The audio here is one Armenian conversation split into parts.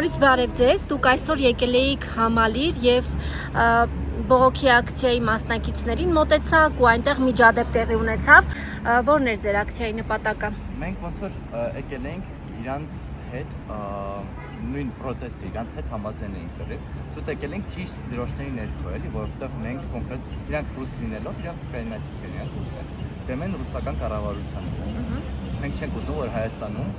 Բարև ձեզ, դուք այսօր եկել էիք համալիր եւ բողոքի ակցիայի մասնակիցներին մոտեցաք ու այնտեղ միջադեպ տեղի ունեցավ, որն էր ձեր ակցիայի նպատակը։ Մենք ոնց որ եկել ենք իրանց հետ նույն պրոտեստը իրանց հետ համաձայն էինք գրել։ Ցույց եկել ենք ճիշտ դրոշների ներքո էլի, որովհետեւ մենք կոնկրետ իրանք ռուս լինելով իրանք ուկրաինացի չեն, իրանք ռուս են։ Դեմ են ռուսական կառավարությանը։ Մենք չենք ուզում որ Հայաստանում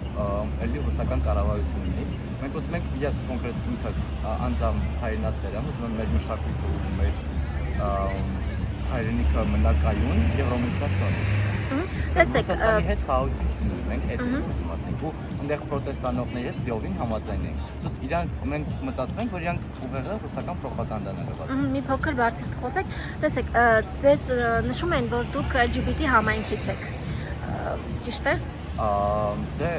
էլի ռուսական կառավարություն լինի։ Մենք ուզում ենք ես կոնկրետ ինքս անձամբ հայրենասեր եմ, ուզում եմ մեր մշակույթը ու մեր հայրենիքը մնա կայուն եւ ռոմանտիկ շտապ։ Տեսեք, Ռուսաստանի հետ խաղաղություն չունենք, մենք այդ ուզում ասենք ու այնտեղ պրոտեստանողների հետ լիովին համաձայն ենք։ Ցույց իրանք մենք մտածում ենք որ իրանք ուղեղը ռուսական պրոպագանդան են լվացել։ մի փոքր բարձր խոսեք, տեսեք, ձեզ նշում են որ դուք LGBT համայնքից եք, ճիշտ է։ Դե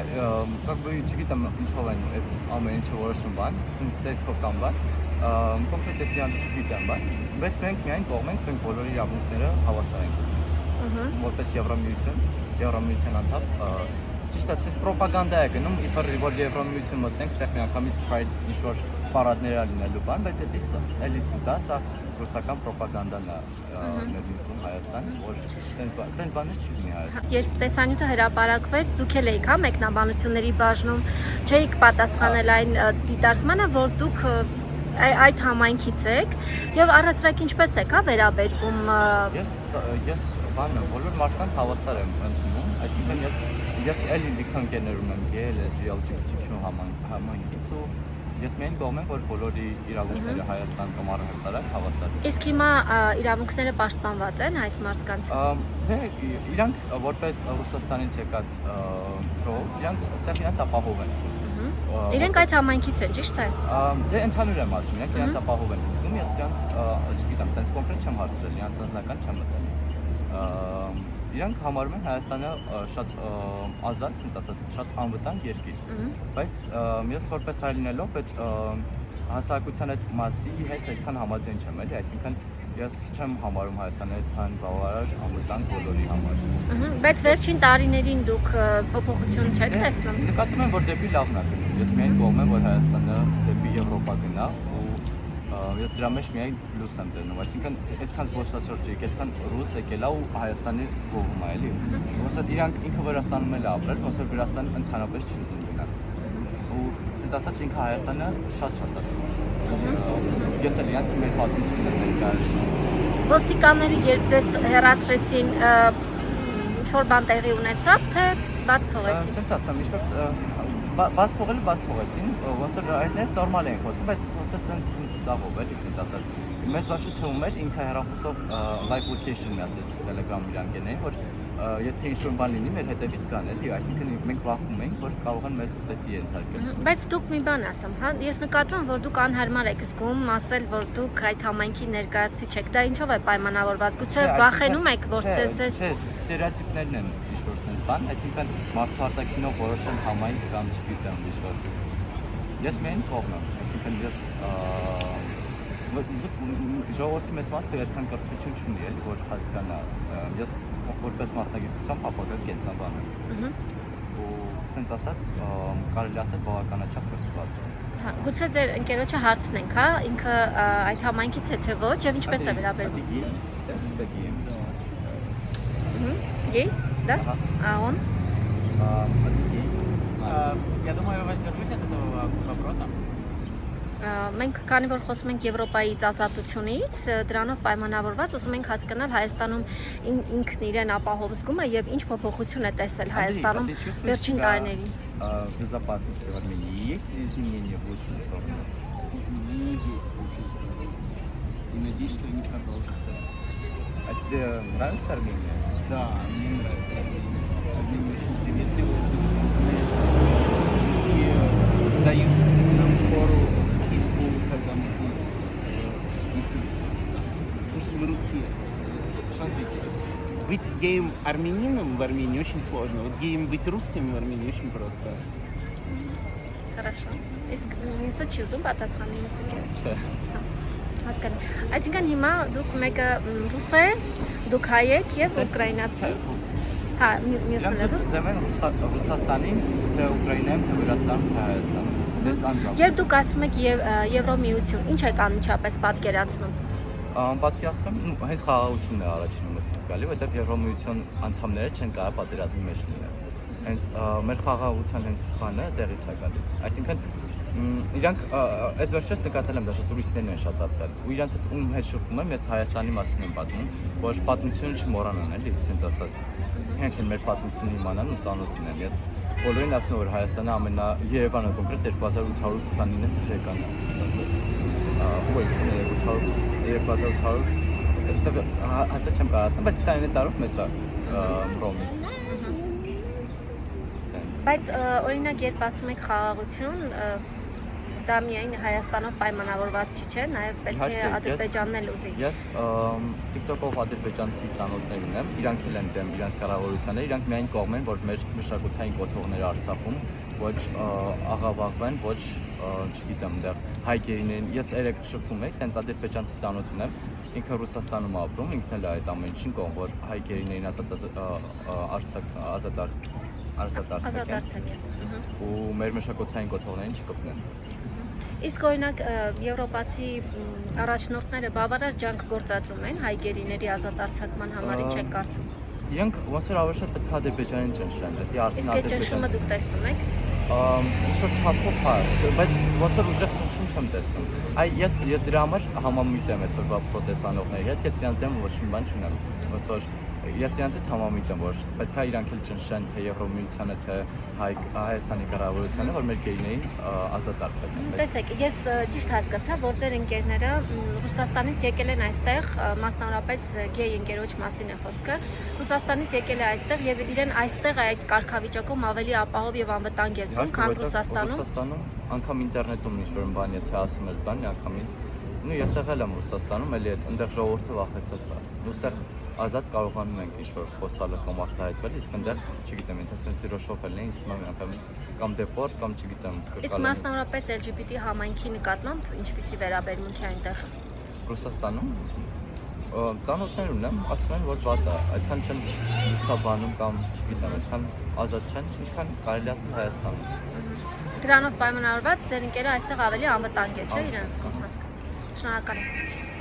как бы չգիտեմ ինչով են այդ ամեն ինչը որոշում բան, ցույց տեսքով կամ բան, կոնկրետ էսյանց չգիտեմ բան, բայց մենք միայն կողմ ենք, մենք բոլորի իրավունքները հավասար ենք ուզում։ Որպես Եվրամիության անդամ, ճիշտ է, ցես պրոպագանդա է գնում, իբր որ Եվրամիություն մտնենք, ստեղ միանգամից Pride ինչ-որ պարադներ ա լինելու բան, բայց դա էլի սուտա, սա ռուսական պրոպագանդան է ներմուծում Հայաստան, որ տենց բաներ չի լինի Հայաստան։ Երբ տեսանյութը հրապարակվեց, դուք էլ էիք հա մեկնաբանությունների բաժնում, չէիք պատասխանել այն դիտարկմանը, որ դուք այդ համայնքից եք եւ առասարակ ինչպես եք հա վերաբերվում։ Ես բանը բոլոր մարդկանց հավասար եմ ընդունում, այսինքն ես էլի լիքը ընկերներ ունեմ գեյ, լեսբի, LGBTQ համայնքից ու ես միայն կողմ եմ որ բոլորի իրավունքները Հայաստան կամ առհասարակ հավասար են։ Իսկ հիմա իրավունքները պաշտպանված են այդ մարդկանց։ Դե իրանք որպես Ռուսաստանից եկած ժողով, իրանք այստեղ իրանց ապահով են զգում։ Իրենք այդ համայնքից են, ճիշտ է։ Դե ընդհանուր եմ ասում, իրանք իրանց ապահով են զգում, ես իրանց չգիտեմ, տենց կոնկրետ չեմ հարցրել, իրանց անձնական չեմ մտել։ Իրանք համարում են Հայաստանը շատ ազատ, ասենց ասած, շատ անվտանգ երկիր, բայց ես որպես հայ լինելով այդ հասարակության այդ մասի հետ այդքան համաձայն չեմ էլի, այսինքն ես չեմ համարում Հայաստանը այդքան բավարար անվտանգ բոլորի համար։ Բայց վերջին տարիներին դուք փոփոխություն չեք տեսնում։ Նկատում եմ որ դեպի լավն է գնում, ես միայն կողմ եմ որ Հայաստանը դեպի Եվրոպա գնա ես դրա մեջ միայն լույս եմ տենում, այսինքն այդքան զբոսաշրջիկ, այսքան ռուս եկել է ու Հայաստանի կողմում է էլի։ Ոնց որ իրանք ինքը Վրաստանում էլ ապրել, ոնց որ Վրաստանը ընդհանրապես չի ուզում գնալ։ Ու ասած ասած ինքը Հայաստանը շատ ասում։ Ես էլ իրանց մեր պատմությունն եմ ներկայացնում։ Ոստիկանները երբ ձեզ հեռացրեցին, ինչ-որ բան տեղի ունեցավ, թե բաց թողեցին։ Ասենց ասեմ, ինչ-որ բաց թողեցին, ոնց որ այդպես նորմալ էին խոսում, բայց խոսը սենց ծաղով էլի, սենց ասած։ Մեզ ոչ թվում էր ինքը հեռախոսով live location-ն ասեց Telegram իրանքներին, որ եթե ինչ-որ բան լինի, մեր հետևից գան էլի, այսինքն մենք վախում ենք, որ կարող են մեզ ծեծի ենթարկել։ Բայց դուք մի բան ասեմ, հա, ես նկատում եմ, որ դուք անհարմար եք զգում ասել, որ դուք այդ համայնքի ներկայացուցիչ եք, դա ինչով է պայմանավորված, գուցե վախենում եք, որ ձեզ Չէ, ստերեոտիպներն են ինչ-որ սենց բան, այսինքն մարդու արտաքինով որոշեն համայնք կամ չգիտեմ ինչ-որ։ Ես միայն կողմ եմ, այսինքն ես ժողովրդի մեծ մասը այդքան կրթություն չունի էլի, որ հասկանա, ես որպես մասնագիտությամբ ապագա կենսաբան եմ։ Ու սենց ասած կարելի ասել բավականաչափ կրթված եմ։ Հա, գուցե ձեր ընկերոջը հարցնենք, հա, ինքը այդ համայնքից է թե ոչ, եւ ինչպես է վերաբերվում։ Гей, да? А он? Я думаю, воздержусь от этого вопроса. Մենք քանի որ խոսում ենք Եվրոպայից ազատությունից, դրանով պայմանավորված ուզում ենք հասկանալ Հայաստանում ինքն իրեն ապահով զգում է եւ ինչ փոփոխություն է տեսել Հայաստանում վերջին տարիներին։ Безопасности в Армении есть ли изменения в лучшую сторону? Изменения есть в лучшую сторону. И надеюсь, что они продолжатся. А тебе нравится Армения? Да, мне нравится Армения. Армения очень приветливая, дружелюбная. И дают нам фору, скидку, когда мы здесь. То, что мы русские. Смотрите, быть геем-армянином в Армении очень сложно. Вот геем быть русским в Армении очень просто. Хорошо. Իսկ մյուսը չի ուզում պատասխանել մյուսը կեր։ Չէ։ Հասկանում։ Այսինքն հիմա դուք մեկը ռուս է, դուք հայ եք եւ ուկրաինացի։ Հա, մյուսն էլ ռուս։ Դեմ են Ռուսաստանին, թե Ուկրաինայում, թե Վրաստանում, թե Հայաստանում։ ես անձամբ։ Երբ դուք ասում եք Եվրոմիություն, ինչ եք անմիջապես պատկերացնում։ Պատկերացնում եմ, հենց խաղաղությունն է առաջինը մտքից գալի, որովհետև Եվրոմիություն անդամները չեն կարող պատերազմի մեջ լինել։ Հենց մեր խաղաղության հենց բանը տեղից է գալիս։ Այսինքն իրանք այս վերջերս նկատել եմ, դաշա տուրիստներն են շատացել։ Ու իրանց հետ շփվում եմ, ես Հայաստանի մասին եմ պատմում, որ պատմությունը չմոռանան, էլի, ասենց ասած։ Իրանք են մեր պատմությունն իմանան ու ծանոթ լինեն։ Ես բոլորին ասում եմ, որ Հայաստանը Երևանը կոնկրետ 2829 թվականն է, ասենց ասած։ Ու 2800 հաստատ չեմ կարող ասեմ, բայց 29 տարով մեծ է Ռոմից։ Բայց օրինակ երբ ասում եք խաղաղություն, դա միայն Հայաստանով պայմանավորված չի, չէ՞, նաև պետք է Ադրբեջանն էլ ուզի։ Ես TikTok-ով ադրբեջանցի ծանոթներ ունեմ, իրանք էլ են դեմ իրանք կառավարությանը, իրանք միայն կողմ են, որ մեր մշակութային կոթողները Արցախում ոչ աղավաղվեն, ոչ, չգիտեմ, դեռ հայ գերիներին։ Ես երեք շփվում եմ, տենց ադրբեջանցի ծանոթ ունեմ, ինքը Ռուսաստանում ապրում, ինքն էլ է այդ ամեն ինչին կողմ, որ հայ գերիներին ազատարձակ ու մեր մշակութային կոթողներին չկպնեն։ Իսկ օրինակ եվրոպացի առաջնորդները բավարար ջանք գործադրում են հայ գերիների ազատարձակման համար, ինչ եք կարծում։ Իրանք ոնց որ ավելի շատ պետք է Ադրբեջանին ճնշեն, դա արդեն Իսկ այդ ճնշումը դուք տեսնում եք։ Ինչ-որ չափով հա, բայց ոնց որ ուժեղ ճնշում չեմ տեսնում։ Ես դրա համար համամիտ եմ այսօրվա պրոտեստանողների հետ, ես իրանց դեմ ոչ մի բան չունեմ։ Ոնց որ ես իրանց հետ համամիտ եմ, որ պետք է իրանք էլ ճնշեն թե Եվրոմիությանը, թե Հայաստանի կառավարությանը, որ մեր գերիներին ազատ արձակեն։ Տեսեք, ես ճիշտ հասկացա, որ ձեր ընկերները Ռուսաստանից եկել են այստեղ, մասնավորապես գեյ ընկերոջ մասին է խոսքը։ Ռուսաստանից եկել է այստեղ եւ իրեն այստեղ այդ կարգավիճակում ավելի ապահով եւ անվտանգ է զգում, քան Ռուսաստանում։ Ռուսաստանում անգամ ինտերնետում ինչ-որ բան, եթե ասում ես բան, անգամից նույն ես եղել եմ Ռուսաստանում, էլի այդ այնտեղ ժողովուրդը վախեցած է։ Ոստեղ ազատ կարողանում ենք ինչ-որ խոսալը կամ արտահայտվել, իսկ այնտեղ, չգիտեմ, եթե sense դրոշով էլ էին, իսկում անգամից կամ դեպորտ կամ չգիտեմ, Իսկ մասնավորապես LGBT համայնքի նկատմամբ ինչպիսի վերաբերմունք է այնտեղ։ Ռուսաստանում ծանոթներ ունեմ, ասում են, որ վատ է, այդքան չեն լուսաբանում կամ չգիտեմ, այդքան ազատ չեն, ինչքան կարելի ասել Հայաստանում։ Դրանով պայմանավորված ձեր ընկերը այստեղ ավելի անվտանգ է, չէ՞, իրենց կողմից։ Շնորհակալ եմ։